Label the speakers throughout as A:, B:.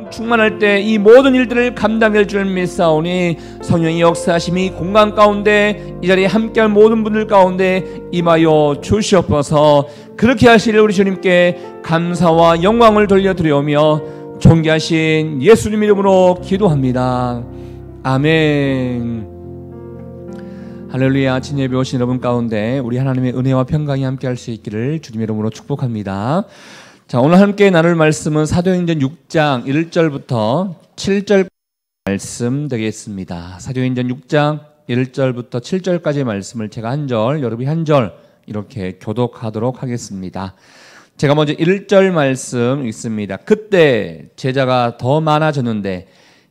A: 충만할 때 이 모든 일들을 감당할 줄 믿사오니 성령의 역사하심이 공간 가운데 이 자리에 함께할 모든 분들 가운데 임하여 주시옵소서. 그렇게 하실 우리 주님께 감사와 영광을 돌려드리오며 존귀하신 예수님 이름으로 기도합니다. 아멘. 할렐루야. 아침 예배 오신 여러분 가운데 우리 하나님의 은혜와 평강이 함께할 수 있기를 주님의 이름으로 축복합니다. 자, 오늘 함께 나눌 말씀은 사도행전 6장 1절부터 7절 말씀 되겠습니다. 사도행전 6장 1절부터 7절까지의 말씀을 제가 한 절, 여러분이 한 절 이렇게 교독하도록 하겠습니다. 제가 먼저 1절 말씀 읽습니다. 그때 제자가 더 많아졌는데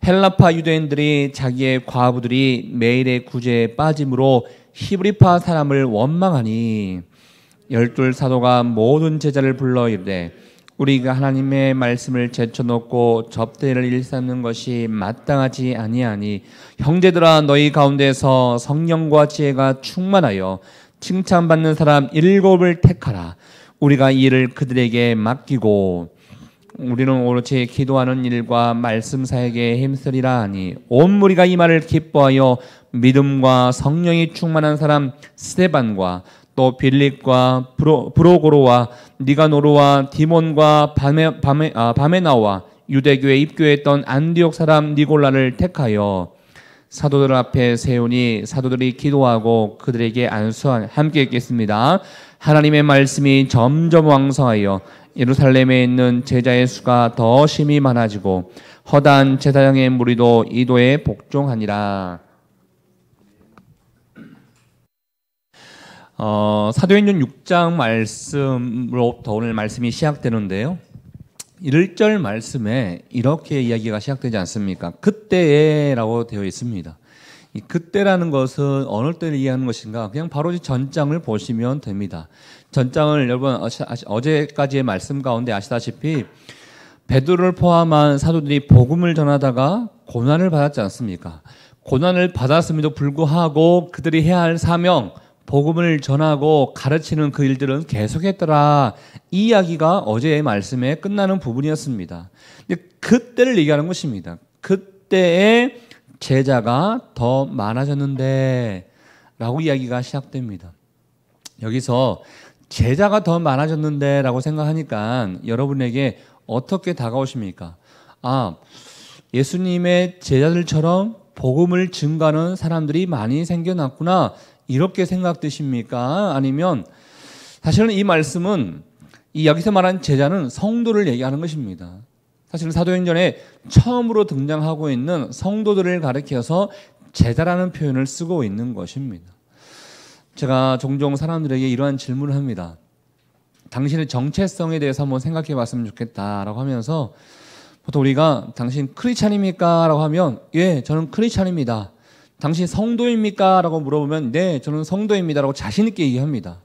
A: 헬라파 유대인들이 자기의 과부들이 매일의 구제에 빠짐으로 히브리파 사람을 원망하니 12 사도가 모든 제자를 불러 이르되 우리가 하나님의 말씀을 제쳐놓고 접대를 일삼는 것이 마땅하지 아니하니 형제들아 너희 가운데서 성령과 지혜가 충만하여 칭찬받는 사람 7을 택하라. 우리가 이 일을 그들에게 맡기고 우리는 오롯이 기도하는 일과 말씀 사역에 힘쓰리라 하니 온 무리가 이 말을 기뻐하여 믿음과 성령이 충만한 사람 스데반과 또 빌립과 브로고로와 니가노르와 디몬과 바메나와 유대교에 입교했던 안디옥 사람 니골라를 택하여 사도들 앞에 세우니 사도들이 기도하고 그들에게 안수한 함께 읽겠습니다. 하나님의 말씀이 점점 왕성하여 예루살렘에 있는 제자의 수가 더 심히 많아지고 허다한 제사장의 무리도 이도에 복종하니라. 사도행전 6장 말씀으로부터 오늘 말씀이 시작되는데요. 1절 말씀에 이렇게 이야기가 시작되지 않습니까? 그때라고 되어 있습니다. 이 그때라는 것은 어느 때를 이해하는 것인가? 그냥 바로 전장을 보시면 됩니다. 전장을 여러분 어제까지의 말씀 가운데 아시다시피 베드로를 포함한 사도들이 복음을 전하다가 고난을 받았지 않습니까? 고난을 받았음에도 불구하고 그들이 해야 할 사명, 복음을 전하고 가르치는 그 일들은 계속했더라. 이 이야기가 어제의 말씀에 끝나는 부분이었습니다. 근데 그때를 얘기하는 것입니다. 그때에 제자가 더 많아졌는데 라고 이야기가 시작됩니다. 여기서 제자가 더 많아졌는데 라고 생각하니까 여러분에게 어떻게 다가오십니까? 아, 예수님의 제자들처럼 복음을 증가하는 사람들이 많이 생겨났구나 이렇게 생각되십니까? 아니면 사실은 이 말씀은 이 여기서 말한 제자는 성도를 얘기하는 것입니다. 사실은 사도행전에 처음으로 등장하고 있는 성도들을 가리켜서 제자라는 표현을 쓰고 있는 것입니다. 제가 종종 사람들에게 이러한 질문을 합니다. 당신의 정체성에 대해서 한번 생각해 봤으면 좋겠다라고 하면서 보통 우리가 당신 크리스찬입니까? 라고 하면 예, 저는 크리스찬입니다. 당신 성도입니까? 라고 물어보면 네, 저는 성도입니다. 라고 자신 있게 얘기합니다.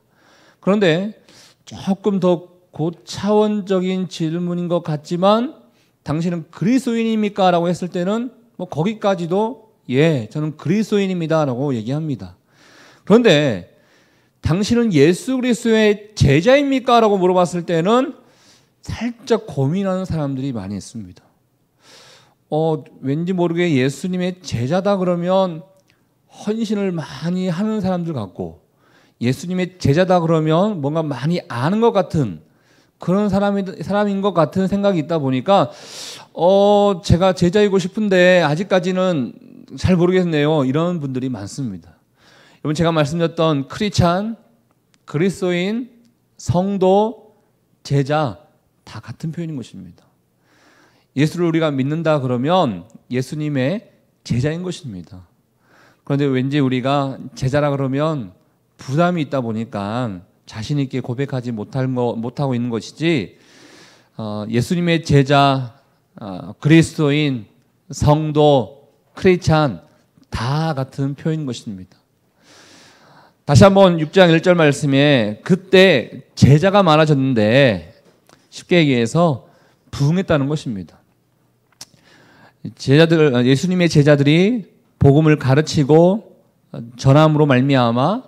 A: 그런데 조금 더 고차원적인 질문인 것 같지만 당신은 그리스도인입니까? 라고 했을 때는 뭐 거기까지도 예, 저는 그리스도인입니다. 라고 얘기합니다. 그런데 당신은 예수 그리스도의 제자입니까? 라고 물어봤을 때는 살짝 고민하는 사람들이 많이 있습니다. 왠지 모르게 예수님의 제자다 그러면 헌신을 많이 하는 사람들 같고 예수님의 제자다 그러면 뭔가 많이 아는 것 같은 그런 사람인 것 같은 생각이 있다 보니까 제가 제자이고 싶은데 아직까지는 잘 모르겠네요. 이런 분들이 많습니다. 여러분 제가 말씀드렸던 크리스찬, 그리스도인, 성도, 제자 다 같은 표현인 것입니다. 예수를 우리가 믿는다 그러면 예수님의 제자인 것입니다. 그런데 왠지 우리가 제자라 그러면 부담이 있다 보니까 자신 있게 고백하지 못하고 있는 것이지 예수님의 제자, 그리스도인, 성도, 크리스찬 다 같은 표현인 것입니다. 다시 한번 6장 1절 말씀에 그때 제자가 많아졌는데 쉽게 얘기해서 부흥했다는 것입니다. 예수님의 제자들이 복음을 가르치고 전함으로 말미암아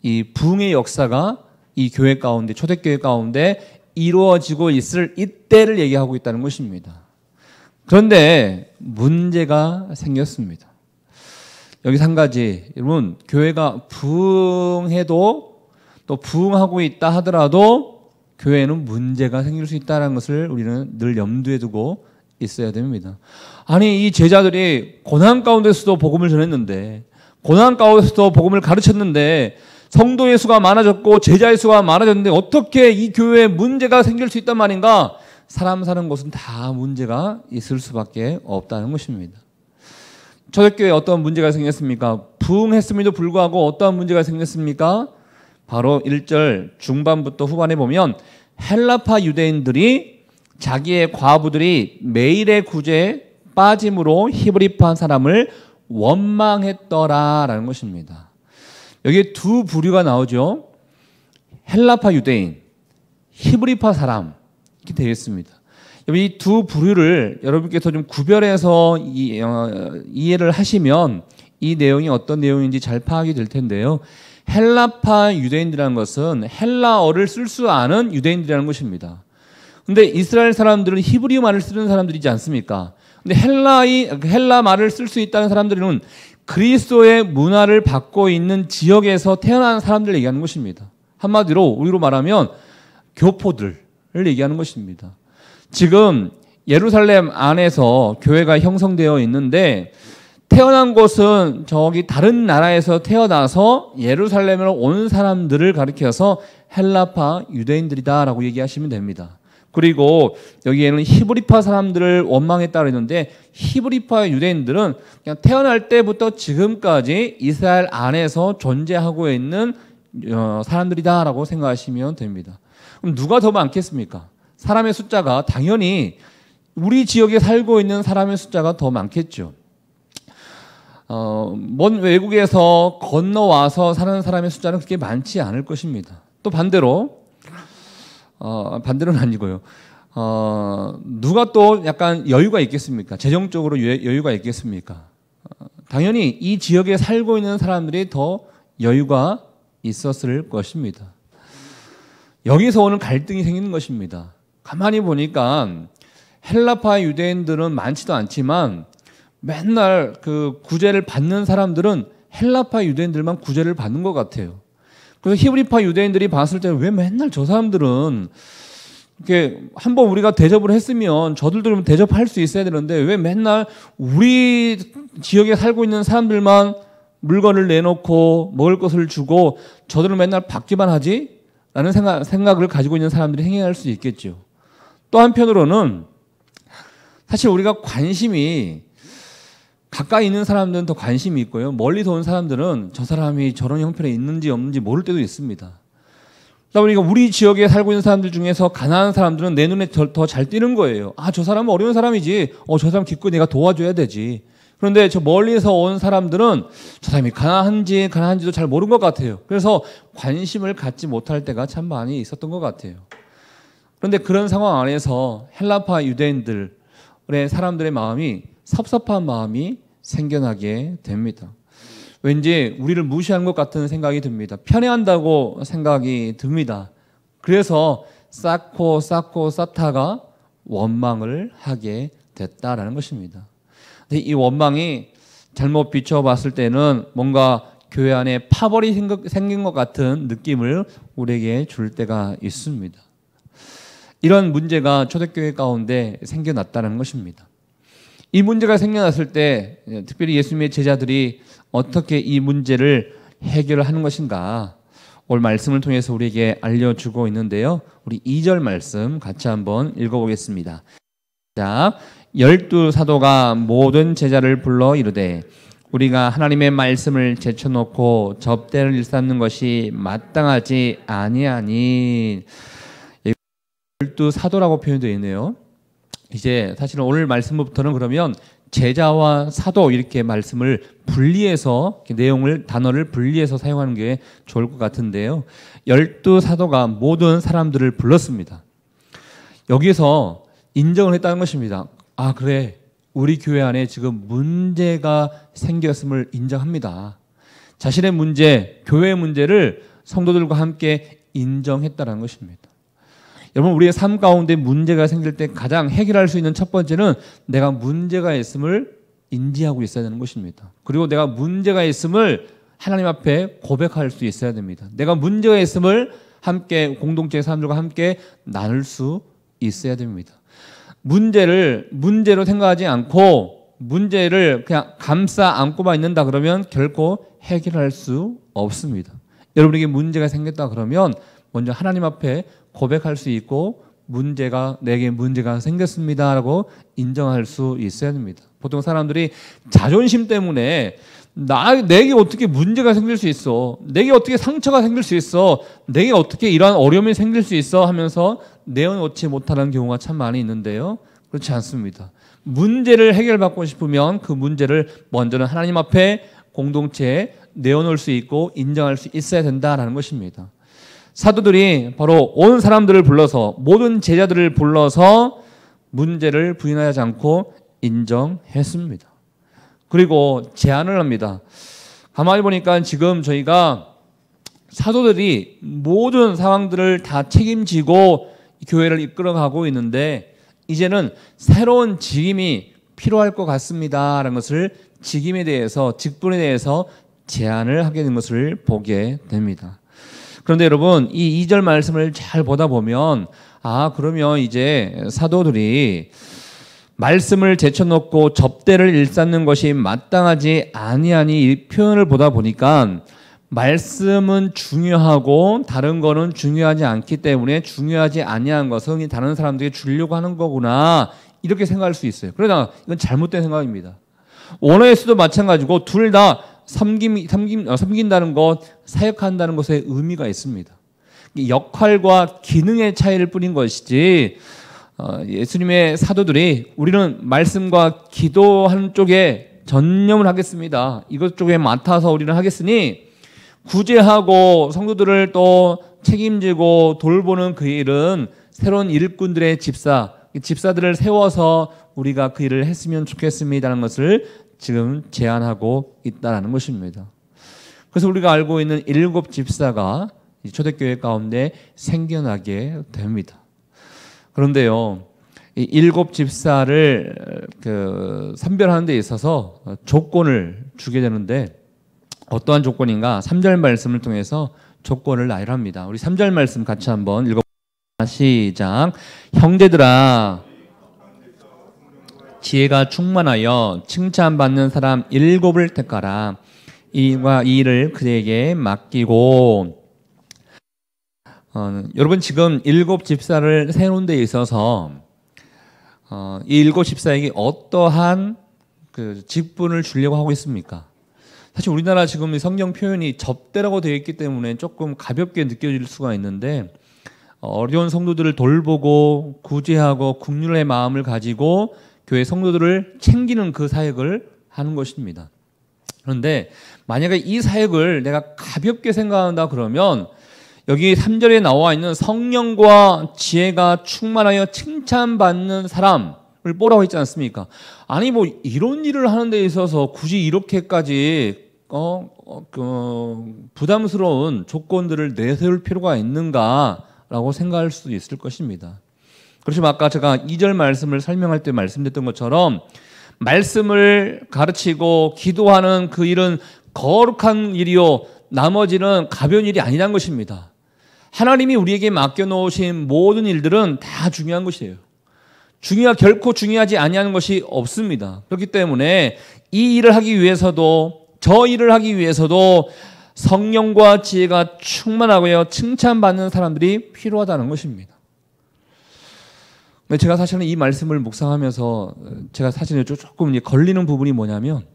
A: 이 부흥의 역사가 이 교회 가운데, 초대교회 가운데 이루어지고 있을 이때를 얘기하고 있다는 것입니다. 그런데 문제가 생겼습니다. 여기서 한 가지, 여러분, 교회가 부흥해도 또 부흥하고 있다 하더라도 교회에는 문제가 생길 수 있다는 것을 우리는 늘 염두에 두고 있어야 됩니다. 아니, 이 제자들이 고난 가운데서도 복음을 전했는데, 고난 가운데서도 복음을 가르쳤는데, 성도의 수가 많아졌고 제자의 수가 많아졌는데 어떻게 이 교회에 문제가 생길 수 있단 말인가? 사람 사는 곳은 다 문제가 있을 수밖에 없다는 것입니다. 초대교회에 어떤 문제가 생겼습니까? 부흥했음에도 불구하고 어떤 문제가 생겼습니까? 바로 1절 중반부터 후반에 보면 헬라파 유대인들이 자기의 과부들이 매일의 구제에 빠짐으로 히브리파 사람을 원망했더라라는 것입니다. 여기에 두 부류가 나오죠. 헬라파 유대인, 히브리파 사람 이렇게 되어 있습니다. 이 두 부류를 여러분께서 좀 구별해서 이해를 하시면 이 내용이 어떤 내용인지 잘 파악이 될 텐데요. 헬라파 유대인들이라는 것은 헬라어를 쓸 수 아는 유대인들이라는 것입니다. 근데 이스라엘 사람들은 히브리 말을 쓰는 사람들이지 않습니까? 근데 헬라 말을 쓸 수 있다는 사람들은 그리스도의 문화를 받고 있는 지역에서 태어난 사람들을 얘기하는 것입니다. 한마디로 우리로 말하면 교포들을 얘기하는 것입니다. 지금 예루살렘 안에서 교회가 형성되어 있는데 태어난 곳은 저기 다른 나라에서 태어나서 예루살렘으로 온 사람들을 가리켜서 헬라파 유대인들이다라고 얘기하시면 됩니다. 그리고 여기에는 히브리파 사람들을 원망했다고 했는데 히브리파 유대인들은 그냥 태어날 때부터 지금까지 이스라엘 안에서 존재하고 있는 사람들이다라고 생각하시면 됩니다. 그럼 누가 더 많겠습니까? 사람의 숫자가 당연히 우리 지역에 살고 있는 사람의 숫자가 더 많겠죠. 먼 외국에서 건너와서 사는 사람의 숫자는 그렇게 많지 않을 것입니다. 또 반대로 반대로는 아니고요. 누가 또 약간 여유가 있겠습니까? 재정적으로 여유가 있겠습니까? 당연히 이 지역에 살고 있는 사람들이 더 여유가 있었을 것입니다. 여기서 오는 갈등이 생기는 것입니다. 가만히 보니까 헬라파 유대인들은 많지도 않지만 맨날 그 구제를 받는 사람들은 헬라파 유대인들만 구제를 받는 것 같아요. 그래서 히브리파 유대인들이 봤을 때 왜 맨날 저 사람들은 이렇게 한번 우리가 대접을 했으면 저들도 대접할 수 있어야 되는데 왜 맨날 우리 지역에 살고 있는 사람들만 물건을 내놓고 먹을 것을 주고 저들은 맨날 받기만 하지? 라는 생각을 가지고 있는 사람들이 행해할 수 있겠죠. 또 한편으로는 사실 우리가 관심이 가까이 있는 사람들은 더 관심이 있고요. 멀리서 온 사람들은 저 사람이 저런 형편에 있는지 없는지 모를 때도 있습니다. 그러다 보니까 우리 지역에 살고 있는 사람들 중에서 가난한 사람들은 내 눈에 더 잘 띄는 거예요. 아, 저 사람은 어려운 사람이지. 저 사람 기꺼이 내가 도와줘야 되지. 그런데 저 멀리서 온 사람들은 저 사람이 가난한지도 잘 모르는 것 같아요. 그래서 관심을 갖지 못할 때가 참 많이 있었던 것 같아요. 그런데 그런 상황 안에서 헬라파 유대인들의 사람들의 마음이 섭섭한 마음이 생겨나게 됩니다. 왠지 우리를 무시하는 것 같은 생각이 듭니다. 편애한다고 생각이 듭니다. 그래서 쌓고 쌓다가 원망을 하게 됐다라는 것입니다. 근데 이 원망이 잘못 비춰봤을 때는 뭔가 교회 안에 파벌이 생긴 것 같은 느낌을 우리에게 줄 때가 있습니다. 이런 문제가 초대교회 가운데 생겨났다는 것입니다. 이 문제가 생겨났을 때 특별히 예수님의 제자들이 어떻게 이 문제를 해결하는 것인가 오늘 말씀을 통해서 우리에게 알려주고 있는데요. 우리 2절 말씀 같이 한번 읽어보겠습니다. 자, 12 사도가 모든 제자를 불러 이르되 우리가 하나님의 말씀을 제쳐놓고 접대를 일삼는 것이 마땅하지 아니하니 12 사도라고 표현되어 있네요. 이제 사실은 오늘 말씀부터는 그러면 제자와 사도 이렇게 말씀을 분리해서 단어를 분리해서 사용하는 게 좋을 것 같은데요. 12 사도가 모든 사람들을 불렀습니다. 여기서 인정을 했다는 것입니다. 아, 그래. 우리 교회 안에 지금 문제가 생겼음을 인정합니다. 자신의 문제, 교회의 문제를 성도들과 함께 인정했다는 것입니다. 여러분, 우리의 삶 가운데 문제가 생길 때 가장 해결할 수 있는 첫 번째는 내가 문제가 있음을 인지하고 있어야 되는 것입니다. 그리고 내가 문제가 있음을 하나님 앞에 고백할 수 있어야 됩니다. 내가 문제가 있음을 함께 공동체 사람들과 함께 나눌 수 있어야 됩니다. 문제를 문제로 생각하지 않고 문제를 그냥 감싸 안고만 있는다 그러면 결코 해결할 수 없습니다. 여러분에게 문제가 생겼다 그러면 먼저 하나님 앞에 고백할 수 있고 내게 문제가 생겼습니다라고 인정할 수 있어야 됩니다. 보통 사람들이 자존심 때문에 내게 어떻게 문제가 생길 수 있어? 내게 어떻게 상처가 생길 수 있어? 내게 어떻게 이러한 어려움이 생길 수 있어? 하면서 내어놓지 못하는 경우가 참 많이 있는데요. 그렇지 않습니다. 문제를 해결받고 싶으면 그 문제를 먼저는 하나님 앞에 공동체에 내어놓을 수 있고 인정할 수 있어야 된다라는 것입니다. 사도들이 바로 온 사람들을 불러서 모든 제자들을 불러서 문제를 부인하지 않고 인정했습니다. 그리고 제안을 합니다. 가만히 보니까 지금 저희가 사도들이 모든 상황들을 다 책임지고 교회를 이끌어가고 있는데 이제는 새로운 직임이 필요할 것 같습니다라는 것을 직임에 대해서 직분에 대해서 제안을 하게 된 것을 보게 됩니다. 그런데 여러분 이 2절 말씀을 잘 보다 보면 그러면 이제 사도들이 말씀을 제쳐놓고 접대를 일삼는 것이 마땅하지 아니하니 이 표현을 보다 보니까 말씀은 중요하고 다른 거는 중요하지 않기 때문에 중요하지 아니한 것은 다른 사람들에게 주려고 하는 거구나 이렇게 생각할 수 있어요. 그러나 이건 잘못된 생각입니다. 원어에서도 마찬가지고 둘 다 섬긴다는 것, 사역한다는 것에 의미가 있습니다. 역할과 기능의 차이를 뿐인 것이지 예수님의 사도들이 우리는 말씀과 기도하는 쪽에 전념을 하겠습니다. 이것 쪽에 맡아서 우리는 하겠으니 구제하고 성도들을 또 책임지고 돌보는 그 일은 새로운 일꾼들의 집사들을 세워서 우리가 그 일을 했으면 좋겠습니다라는 것을 지금 제안하고 있다는 것입니다. 그래서 우리가 알고 있는 7 집사가 초대교회 가운데 생겨나게 됩니다. 그런데요, 이 7 집사를 선별하는 데 있어서 조건을 주게 되는데 어떠한 조건인가? 3절 말씀을 통해서 조건을 나열합니다. 우리 3절 말씀 같이 한번 읽어봅니다. 시작. 형제들아, 지혜가 충만하여 칭찬받는 사람 7을 택하라. 이와 이 일을 그에게 맡기고. 여러분 지금 7 집사를 세우는 데 있어서 이 7 집사에게 어떠한 직분을 주려고 하고 있습니까? 사실 우리나라 지금 이 성경 표현이 접대라고 되어 있기 때문에 조금 가볍게 느껴질 수가 있는데 어려운 성도들을 돌보고 구제하고 긍휼의 마음을 가지고 교회 성도들을 챙기는 그 사역을 하는 것입니다. 그런데 만약에 이 사역을 내가 가볍게 생각한다 그러면 여기 3절에 나와 있는 성령과 지혜가 충만하여 칭찬받는 사람을 보라고 했지 않습니까? 아니 뭐 이런 일을 하는 데 있어서 굳이 이렇게까지 부담스러운 조건들을 내세울 필요가 있는가라고 생각할 수도 있을 것입니다. 그렇지만 아까 제가 2절 말씀을 설명할 때 말씀드렸던 것처럼 말씀을 가르치고 기도하는 그 일은 거룩한 일이요 나머지는 가벼운 일이 아니라는 것입니다. 하나님이 우리에게 맡겨놓으신 모든 일들은 다 중요한 것이에요. 결코 중요하지 아니하는 것이 없습니다. 그렇기 때문에 이 일을 하기 위해서도 저 일을 하기 위해서도 성령과 지혜가 충만하고요 칭찬받는 사람들이 필요하다는 것입니다. 제가 사실은 이 말씀을 묵상하면서 제가 사실 조금 걸리는 부분이 뭐냐면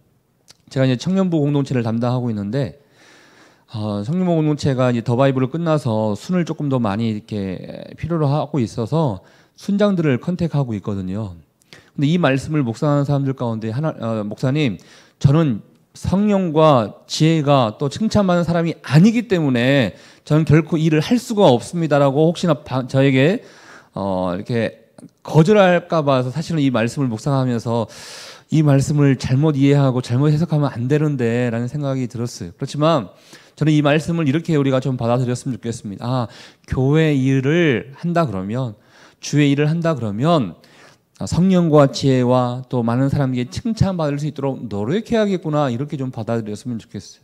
A: 제가 이제 청년부 공동체를 담당하고 있는데 청년부 공동체가 이제 더 바이블을 끝나서 순을 조금 더 많이 이렇게 필요로 하고 있어서 순장들을 컨택하고 있거든요. 근데 이 말씀을 묵상하는 사람들 가운데 목사님, 저는 성령과 지혜가 또 칭찬받는 사람이 아니기 때문에 저는 결코 일을 할 수가 없습니다라고 혹시나 저에게 이렇게 거절할까 봐서 사실은 이 말씀을 묵상하면서 이 말씀을 잘못 이해하고 잘못 해석하면 안 되는데 라는 생각이 들었어요. 그렇지만 저는 이 말씀을 이렇게 우리가 좀 받아들였으면 좋겠습니다. 아, 교회 일을 한다 그러면, 주의 일을 한다 그러면 성령과 지혜와 또 많은 사람에게 칭찬받을 수 있도록 노력해야겠구나, 이렇게 좀 받아들였으면 좋겠어요.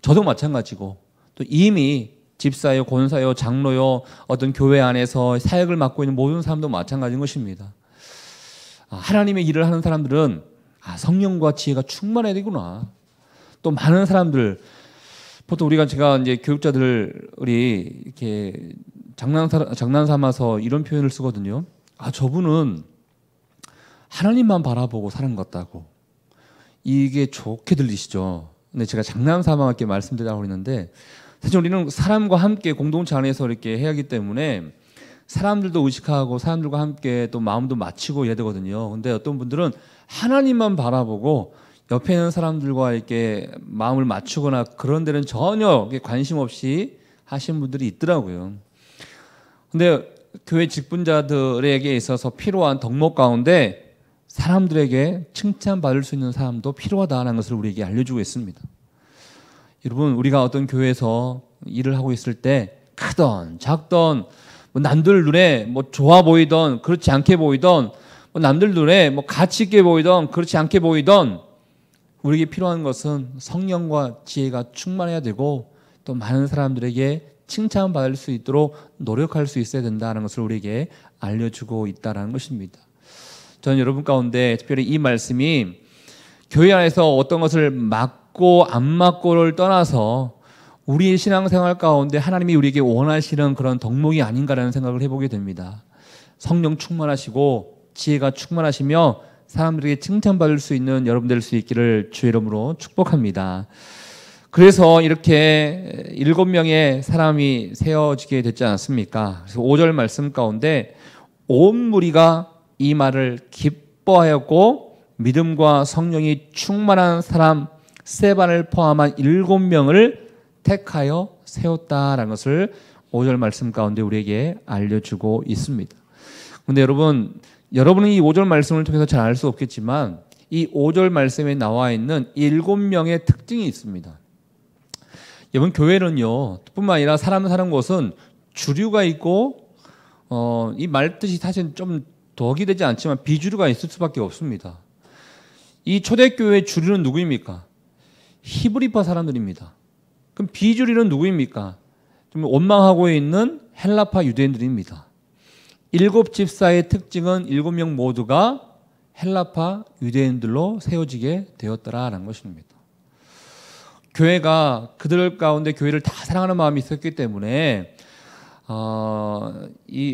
A: 저도 마찬가지고 또 이미 집사요, 권사요, 장로요, 어떤 교회 안에서 사역을 맡고 있는 모든 사람도 마찬가지인 것입니다. 하나님의 일을 하는 사람들은 성령과 지혜가 충만해야 되구나. 또 많은 사람들, 보통 제가 이제 교육자들이 이렇게 장난 삼아서 이런 표현을 쓰거든요. 저분은 하나님만 바라보고 사는 것 같다고. 이게 좋게 들리시죠? 근데 제가 장난 삼아 이렇게 말씀드리려고 했는데, 사실 우리는 사람과 함께 공동체 안에서 이렇게 해야 하기 때문에 사람들도 의식하고 사람들과 함께 또 마음도 맞추고 이래야 되거든요. 근데 어떤 분들은 하나님만 바라보고 옆에 있는 사람들과 이렇게 마음을 맞추거나 그런 데는 전혀 관심 없이 하신 분들이 있더라고요. 근데 교회 직분자들에게 있어서 필요한 덕목 가운데 사람들에게 칭찬받을 수 있는 사람도 필요하다는 것을 우리에게 알려주고 있습니다. 여러분, 우리가 어떤 교회에서 일을 하고 있을 때 크던 작던 남들 눈에 좋아 보이던 그렇지 않게 보이던 남들 눈에 가치 있게 보이던 그렇지 않게 보이던 우리에게 필요한 것은 성령과 지혜가 충만해야 되고 또 많은 사람들에게 칭찬받을 수 있도록 노력할 수 있어야 된다는 것을 우리에게 알려주고 있다는 것입니다. 저는 여러분 가운데 특별히 이 말씀이 교회 안에서 어떤 것을 맞고 안 맞고를 떠나서 우리의 신앙생활 가운데 하나님이 우리에게 원하시는 그런 덕목이 아닌가라는 생각을 해보게 됩니다. 성령 충만하시고 지혜가 충만하시며 사람들에게 칭찬받을 수 있는 여러분 될 수 있기를 주의 이름으로 축복합니다. 그래서 이렇게 7명의 사람이 세워지게 됐지 않습니까? 그래서 5절 말씀 가운데 온 무리가 이 말을 기뻐하였고 믿음과 성령이 충만한 사람 세 반을 포함한 7명을 택하여 세웠다라는 것을 5절 말씀 가운데 우리에게 알려주고 있습니다. 그런데 여러분은 이 5절 말씀을 통해서 잘 알 수 없겠지만 이 5절 말씀에 나와 있는 7명의 특징이 있습니다. 여러분, 교회는요, 뿐만 아니라 사람 사는 곳은 주류가 있고 이 말뜻이 사실 좀 덕이 되지 않지만 비주류가 있을 수밖에 없습니다. 이 초대교회의 주류는 누구입니까? 히브리파 사람들입니다. 그럼 비주류는 누구입니까? 좀 원망하고 있는 헬라파 유대인들입니다. 7집사의 특징은 7명 모두가 헬라파 유대인들로 세워지게 되었더라라는 것입니다. 교회가 그들 가운데 교회를 다 사랑하는 마음이 있었기 때문에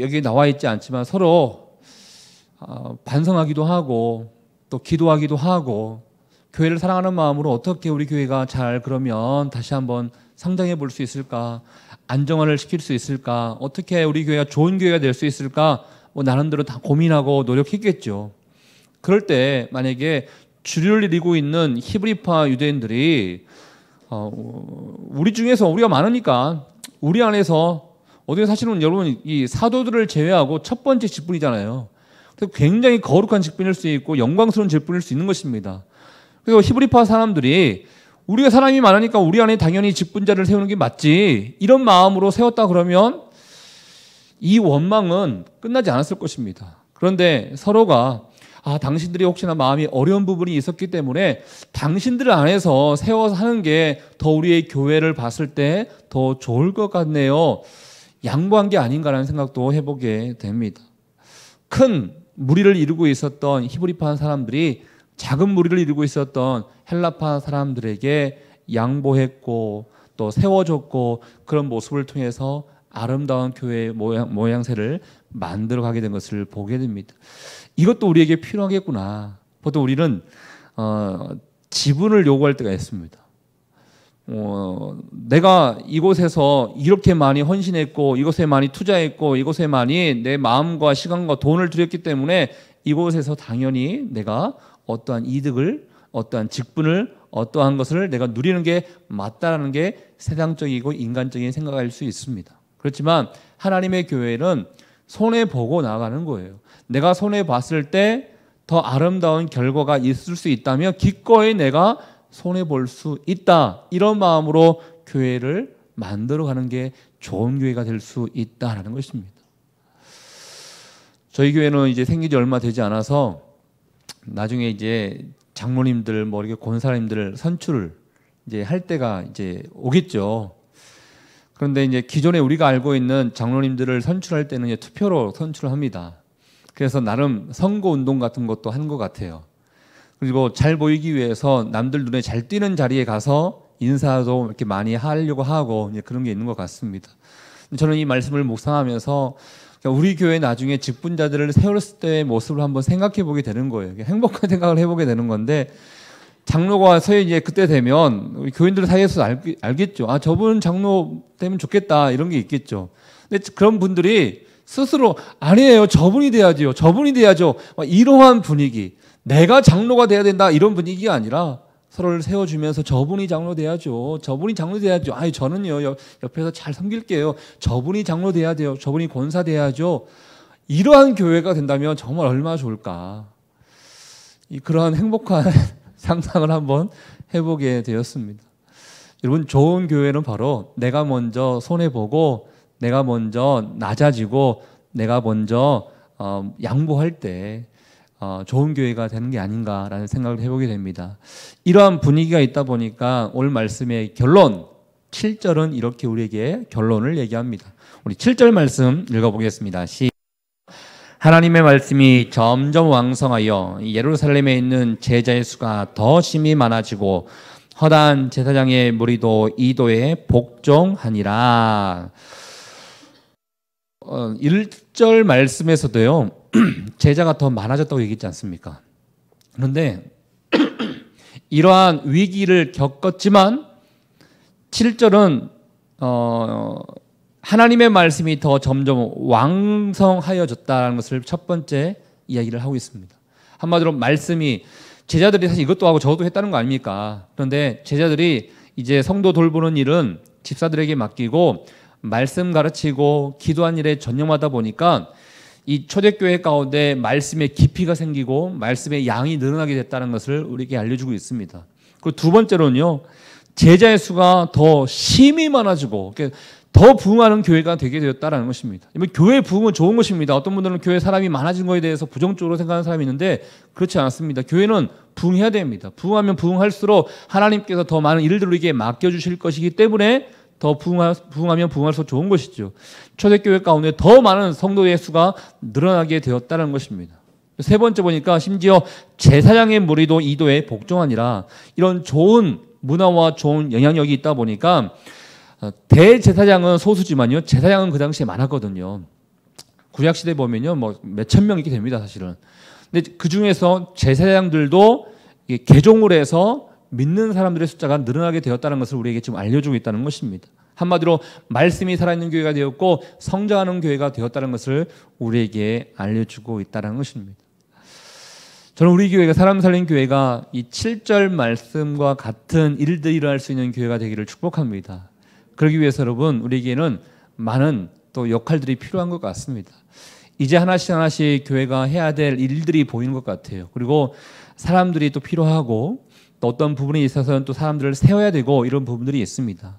A: 여기 나와 있지 않지만 서로 반성하기도 하고 또 기도하기도 하고 교회를 사랑하는 마음으로 어떻게 우리 교회가 잘 그러면 다시 한번 성장해 볼 수 있을까, 안정화를 시킬 수 있을까, 어떻게 우리 교회가 좋은 교회가 될 수 있을까, 나름대로 다 고민하고 노력했겠죠. 그럴 때 만약에 주류를 이루고 있는 히브리파 유대인들이 우리 중에서 우리가 많으니까 우리 안에서 어떻게 사실은 여러분 이 사도들을 제외하고 첫 번째 직분이잖아요. 그래서 굉장히 거룩한 직분일 수 있고 영광스러운 직분일 수 있는 것입니다. 그래서 히브리파 사람들이 우리가 사람이 많으니까 우리 안에 당연히 직분자를 세우는 게 맞지, 이런 마음으로 세웠다 그러면 이 원망은 끝나지 않았을 것입니다. 그런데 서로가 당신들이 혹시나 마음이 어려운 부분이 있었기 때문에 당신들 안에서 세워서 하는 게 더 우리의 교회를 봤을 때 더 좋을 것 같네요, 양보한 게 아닌가라는 생각도 해보게 됩니다. 큰 무리를 이루고 있었던 히브리파 사람들이 작은 무리를 이루고 있었던 헬라파 사람들에게 양보했고 또 세워줬고 그런 모습을 통해서 아름다운 교회의 모양새를 만들어가게 된 것을 보게 됩니다. 이것도 우리에게 필요하겠구나. 보통 우리는 지분을 요구할 때가 있습니다. 내가 이곳에서 이렇게 많이 헌신했고 이곳에 많이 투자했고 이곳에 많이 내 마음과 시간과 돈을 들였기 때문에 이곳에서 당연히 내가 어떠한 이득을, 어떠한 직분을, 어떠한 것을 내가 누리는 게 맞다라는 게 세상적이고 인간적인 생각일 수 있습니다. 그렇지만 하나님의 교회는 손해보고 나아가는 거예요. 내가 손해봤을 때 더 아름다운 결과가 있을 수 있다면 기꺼이 내가 손해볼 수 있다. 이런 마음으로 교회를 만들어가는 게 좋은 교회가 될 수 있다라는 것입니다. 저희 교회는 이제 생긴 지 얼마 되지 않아서 나중에 이제 장로님들 뭐 이렇게 권사님들 선출을 이제 할 때가 이제 오겠죠. 그런데 이제 기존에 우리가 알고 있는 장로님들을 선출할 때는 이제 투표로 선출을 합니다. 그래서 나름 선거 운동 같은 것도 한 것 같아요. 그리고 잘 보이기 위해서 남들 눈에 잘 띄는 자리에 가서 인사도 이렇게 많이 하려고 하고 이제 그런 게 있는 것 같습니다. 저는 이 말씀을 묵상하면서 우리 교회 나중에 직분자들을 세웠을 때의 모습을 한번 생각해 보게 되는 거예요. 행복한 생각을 해보게 되는 건데, 장로가 와서 이제 그때 되면 우리 교인들 사이에서 알겠죠. 아, 저분 장로 되면 좋겠다 이런 게 있겠죠. 근데 그런 분들이 스스로 아니에요, 저분이 돼야죠, 저분이 돼야죠, 이러한 분위기, 내가 장로가 돼야 된다 이런 분위기가 아니라 서로를 세워주면서 저분이 장로 돼야죠, 저분이 장로 돼야죠, 아니 저는요 옆에서 잘 섬길게요, 저분이 장로 돼야 돼요, 저분이 권사 돼야죠. 이러한 교회가 된다면 정말 얼마나 좋을까. 그러한 행복한 상상을 한번 해보게 되었습니다. 여러분, 좋은 교회는 바로 내가 먼저 손해보고 내가 먼저 낮아지고 내가 먼저 양보할 때 좋은 교회가 되는 게 아닌가라는 생각을 해보게 됩니다. 이러한 분위기가 있다 보니까 오늘 말씀의 결론 7절은 이렇게 우리에게 결론을 얘기합니다. 우리 7절 말씀 읽어보겠습니다. 하나님의 말씀이 점점 왕성하여 예루살렘에 있는 제자의 수가 더 심히 많아지고 허다한 제사장의 무리도 이도에 복종하니라. 1절 말씀에서도요, 제자가 더 많아졌다고 얘기했지 않습니까? 그런데 이러한 위기를 겪었지만 7절은 하나님의 말씀이 더 점점 왕성하여졌다는 것을 첫 번째 이야기를 하고 있습니다. 한마디로 말씀이, 제자들이 사실 이것도 하고 저것도 했다는 거 아닙니까? 그런데 제자들이 이제 성도 돌보는 일은 집사들에게 맡기고 말씀 가르치고 기도한 일에 전념하다 보니까 이 초대교회 가운데 말씀의 깊이가 생기고 말씀의 양이 늘어나게 됐다는 것을 우리에게 알려주고 있습니다. 그리고 두 번째로는요, 제자의 수가 더 심히 많아지고 더 부흥하는 교회가 되게 되었다는 것입니다. 교회 부흥은 좋은 것입니다. 어떤 분들은 교회 사람이 많아진 것에 대해서 부정적으로 생각하는 사람이 있는데 그렇지 않습니다. 교회는 부흥해야 됩니다. 부흥하면 부흥할수록 하나님께서 더 많은 일들을 우리에게 맡겨주실 것이기 때문에 더 부흥하면 부흥할수록 좋은 것이죠. 초대교회 가운데 더 많은 성도의 수가 늘어나게 되었다는 것입니다. 세 번째 보니까 심지어 제사장의 무리도 이도에 복종하니라. 이런 좋은 문화와 좋은 영향력이 있다 보니까 대제사장은 소수지만요, 제사장은 그 당시에 많았거든요. 구약시대 보면요, 뭐 몇천 명 있게 됩니다, 사실은. 근데 그 중에서 제사장들도 개종을 해서 믿는 사람들의 숫자가 늘어나게 되었다는 것을 우리에게 지금 알려주고 있다는 것입니다. 한마디로 말씀이 살아있는 교회가 되었고 성장하는 교회가 되었다는 것을 우리에게 알려주고 있다는 것입니다. 저는 우리 교회가, 사람 살린 교회가 이 7절 말씀과 같은 일들이 일어날 수 있는 교회가 되기를 축복합니다. 그러기 위해서 여러분, 우리에게는 많은 또 역할들이 필요한 것 같습니다. 이제 하나씩 하나씩 교회가 해야 될 일들이 보이는 것 같아요. 그리고 사람들이 또 필요하고 또 어떤 부분에 있어서는 또 사람들을 세워야 되고 이런 부분들이 있습니다.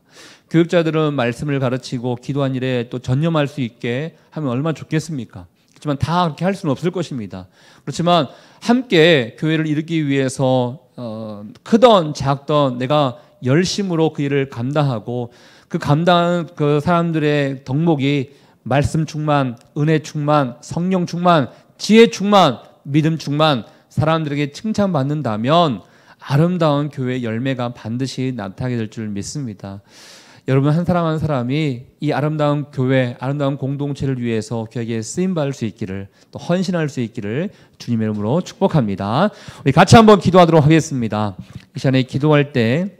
A: 교육자들은 말씀을 가르치고 기도한 일에 또 전념할 수 있게 하면 얼마나 좋겠습니까? 그렇지만 다 그렇게 할 수는 없을 것입니다. 그렇지만 함께 교회를 이루기 위해서 크던 작던 내가 열심으로 그 일을 감당하고 그 감당한 그 사람들의 덕목이 말씀 충만, 은혜 충만, 성령 충만, 지혜 충만, 믿음 충만, 사람들에게 칭찬받는다면 아름다운 교회의 열매가 반드시 나타나게 될 줄 믿습니다. 여러분, 한 사람 한 사람이 이 아름다운 교회, 아름다운 공동체를 위해서 교회에 쓰임받을 수 있기를, 또 헌신할 수 있기를 주님의 이름으로 축복합니다. 우리 같이 한번 기도하도록 하겠습니다. 이 시간에 기도할 때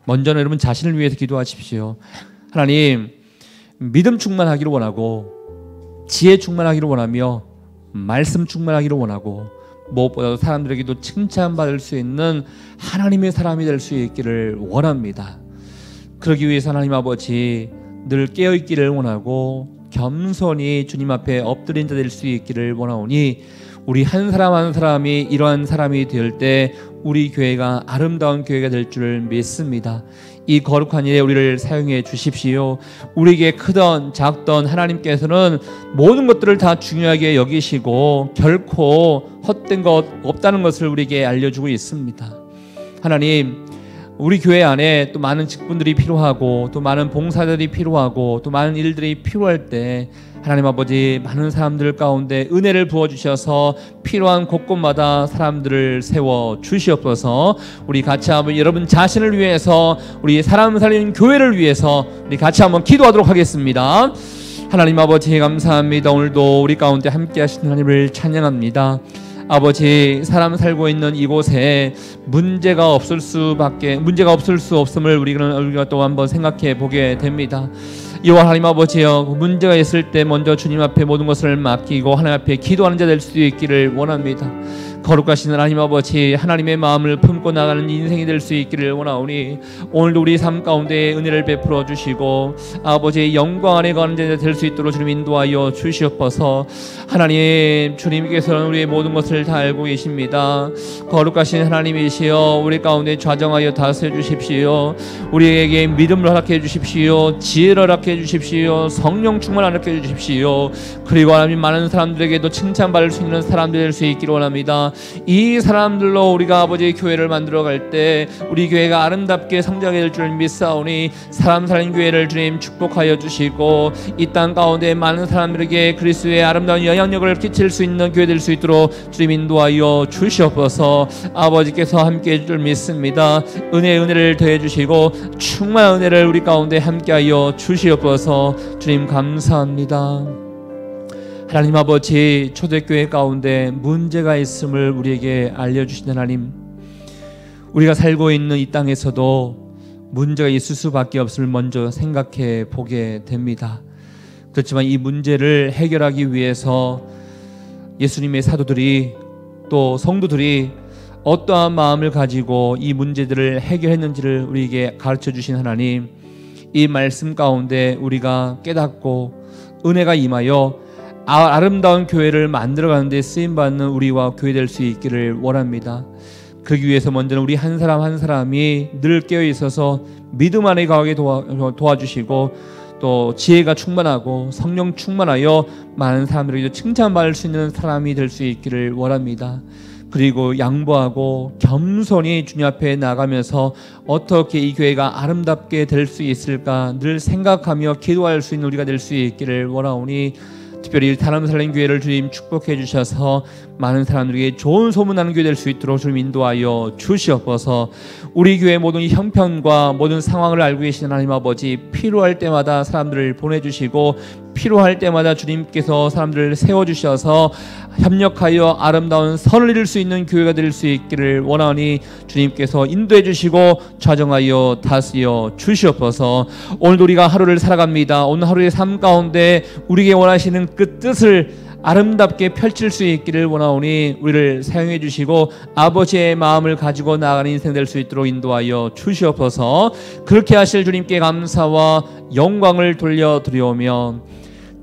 A: 먼저는 여러분 자신을 위해서 기도하십시오. 하나님, 믿음 충만하기를 원하고 지혜 충만하기를 원하며 말씀 충만하기를 원하고 무엇보다도 사람들에게도 칭찬받을 수 있는 하나님의 사람이 될 수 있기를 원합니다. 그러기 위해서 하나님 아버지 늘 깨어있기를 원하고 겸손히 주님 앞에 엎드린 자 될 수 있기를 원하오니 우리 한 사람 한 사람이 이러한 사람이 될 때 우리 교회가 아름다운 교회가 될 줄 믿습니다. 이 거룩한 일에 우리를 사용해 주십시오. 우리에게 크던 작던 하나님께서는 모든 것들을 다 중요하게 여기시고 결코 헛된 것 없다는 것을 우리에게 알려주고 있습니다. 하나님, 우리 교회 안에 또 많은 직분들이 필요하고 또 많은 봉사들이 필요하고 또 많은 일들이 필요할 때 하나님 아버지, 많은 사람들 가운데 은혜를 부어주셔서 필요한 곳곳마다 사람들을 세워 주시옵소서. 우리 같이 한번 여러분 자신을 위해서, 우리 사람 살리는 교회를 위해서 우리 같이 한번 기도하도록 하겠습니다. 하나님 아버지 감사합니다. 오늘도 우리 가운데 함께 하시는 하나님을 찬양합니다. 아버지, 사람 살고 있는 이곳에 문제가 없을 수 없음을 우리가 또 한번 생각해 보게 됩니다. 이와 하나님 아버지여, 문제가 있을 때 먼저 주님 앞에 모든 것을 맡기고 하나님 앞에 기도하는 자 될 수 있기를 원합니다. 거룩하신 하나님 아버지, 하나님의 마음을 품고 나가는 인생이 될 수 있기를 원하오니 오늘도 우리 삶 가운데 은혜를 베풀어 주시고 아버지의 영광 안에 가는 자 될 수 있도록 주님 인도하여 주시옵소서. 하나님, 주님께서는 우리의 모든 것을 다 알고 계십니다. 거룩하신 하나님이시여, 우리 가운데 좌정하여 다스려 주십시오. 우리에게 믿음을 허락해 주십시오. 지혜를 허락해 주십시오. 성령 충만을 허락해 주십시오. 그리고 하나님, 많은 사람들에게도 칭찬받을 수 있는 사람들 될 수 있기를 원합니다. 이 사람들로 우리가 아버지의 교회를 만들어 갈 때 우리 교회가 아름답게 성장해 될 줄 믿사오니 사람 살린 교회를 주님 축복하여 주시고 이 땅 가운데 많은 사람들에게 그리스도의 아름다운 영향력을 끼칠 수 있는 교회 될 수 있도록 주님 인도하여 주시옵소서. 아버지께서 함께 해줄 줄 믿습니다. 은혜를 더해 주시고 충만한 은혜를 우리 가운데 함께하여 주시옵소서. 주님 감사합니다. 하나님 아버지, 초대교회 가운데 문제가 있음을 우리에게 알려주신 하나님, 우리가 살고 있는 이 땅에서도 문제가 있을 수밖에 없음을 먼저 생각해 보게 됩니다. 그렇지만 이 문제를 해결하기 위해서 예수님의 사도들이 또 성도들이 어떠한 마음을 가지고 이 문제들을 해결했는지를 우리에게 가르쳐 주신 하나님, 이 말씀 가운데 우리가 깨닫고 은혜가 임하여 아름다운 교회를 만들어가는 데 쓰임받는 우리와 교회 될 수 있기를 원합니다. 그러기 위해서 먼저는 우리 한 사람 한 사람이 늘 깨어있어서 믿음 안에 가게 도와주시고 또 지혜가 충만하고 성령 충만하여 많은 사람들에게 칭찬받을 수 있는 사람이 될 수 있기를 원합니다. 그리고 양보하고 겸손히 주님 앞에 나가면서 어떻게 이 교회가 아름답게 될 수 있을까 늘 생각하며 기도할 수 있는 우리가 될 수 있기를 원하오니 특별히 사람 살린 교회를 주님 축복해 주셔서 많은 사람들에게 좋은 소문나는 교회 될 수 있도록 주님 인도하여 주시옵소서. 우리 교회 모든 형편과 모든 상황을 알고 계시는 하나님 아버지, 필요할 때마다 사람들을 보내주시고 필요할 때마다 주님께서 사람들을 세워주셔서 협력하여 아름다운 선을 이룰 수 있는 교회가 될 수 있기를 원하니 주님께서 인도해 주시고 좌정하여 다스려 주시옵소서. 오늘도 우리가 하루를 살아갑니다. 오늘 하루의 삶 가운데 우리에게 원하시는 그 뜻을 아름답게 펼칠 수 있기를 원하오니 우리를 사용해 주시고 아버지의 마음을 가지고 나아가는 인생 될 수 있도록 인도하여 주시옵소서. 그렇게 하실 주님께 감사와 영광을 돌려드리오며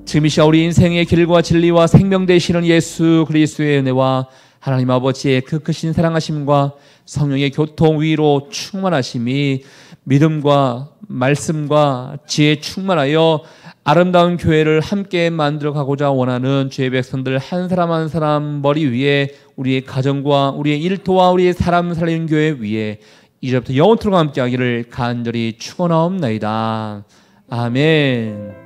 A: 지금 이 시간 우리 인생의 길과 진리와 생명 되시는 예수 그리스도의 은혜와 하나님 아버지의 그 크신 사랑하심과 성령의 교통 위로 충만하심이 믿음과 말씀과 지혜 충만하여 아름다운 교회를 함께 만들어가고자 원하는 주의 백성들 한 사람 한 사람 머리 위에 우리의 가정과 우리의 일터와 우리의 사람 살리는 교회 위에 이제부터 영원토록 함께하기를 간절히 축원하옵나이다. 아멘.